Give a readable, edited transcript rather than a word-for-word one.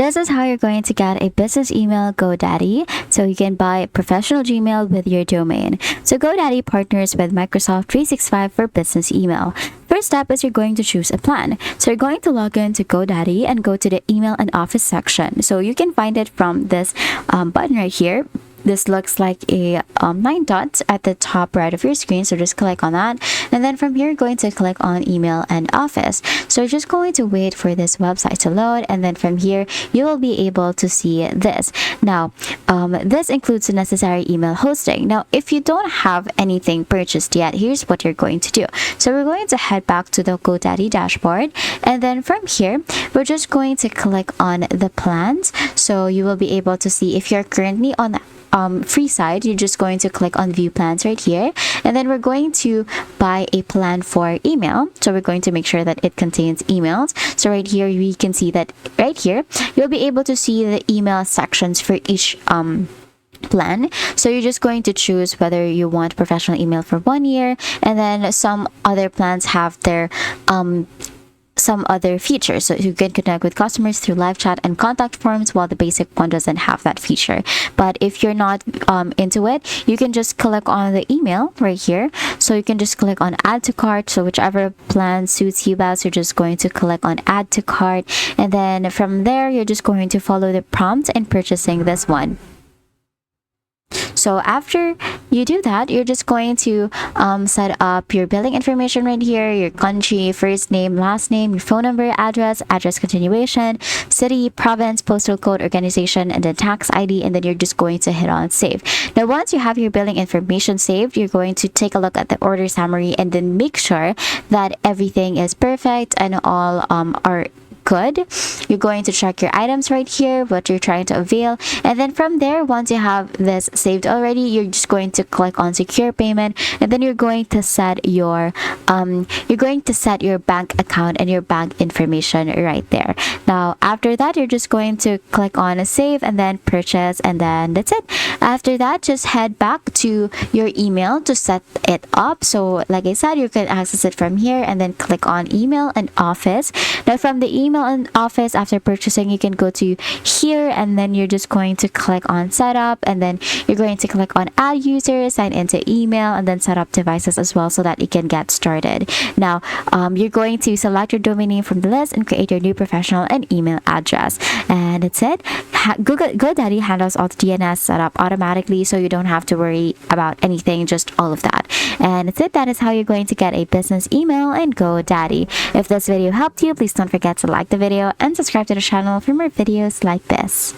This is how you're going to get a business email GoDaddy, so you can buy professional Gmail with your domain. So GoDaddy partners with Microsoft 365 for business email. First step is you're going to choose a plan. So you're going to log in to GoDaddy and go to the email and office section. So you can find it from this button right here. This looks like a 9 dots at the top right of your screen, so just click on that, and then from here you're going to click on email and office. So you're just going to wait for this website to load, and then from here you will be able to see this. Now this includes the necessary email hosting. Now if you don't have anything purchased yet, here's what you're going to do. So we're going to head back to the GoDaddy dashboard, and then from here we're just going to click on the plans. So you will be able to see if you're currently on free side, you're just going to click on view plans right here, and then we're going to buy a plan for email. So we're going to make sure that it contains emails. So right here we can see that right here you'll be able to see the email sections for each plan. So you're just going to choose whether you want professional email for 1 year, and then some other plans have their some other features. So you can connect with customers through live chat and contact forms, while the basic one doesn't have that feature. But if you're not into it, you can just click on the email right here. So you can just click on add to cart. So whichever plan suits you best, you're just going to click on add to cart, and then from there you're just going to follow the prompt in purchasing this one. So after you do that, you're just going to set up your billing information right here, your country, first name, last name, your phone number, address continuation, city, province, postal code, organization, and then tax ID, and then you're just going to hit on save. Now once you have your billing information saved, you're going to take a look at the order summary and then make sure that everything is perfect and all are good. You're going to check your items right here, what you're trying to avail, and then from there, once you have this saved already, you're just going to click on secure payment, and then you're going to set your bank account and your bank information right there. Now after that, you're just going to click on save and then purchase, and then that's it. After that, just head back to your email to set it up. So like I said, you can access it from here and then click on email and office. Now from the email and office, after purchasing, you can go to here, and then you're just going to click on setup, and then you're going to click on add users, sign into email, and then set up devices as well so that you can get started. Now you're going to select your domain name from the list and create your new professional and email address, and that's it. GoDaddy handles all the DNS setup automatically, so you don't have to worry about anything, just all of that. And that's it. That is how you're going to get a business email in GoDaddy. If this video helped you, please don't forget to like the video and subscribe to the channel for more videos like this.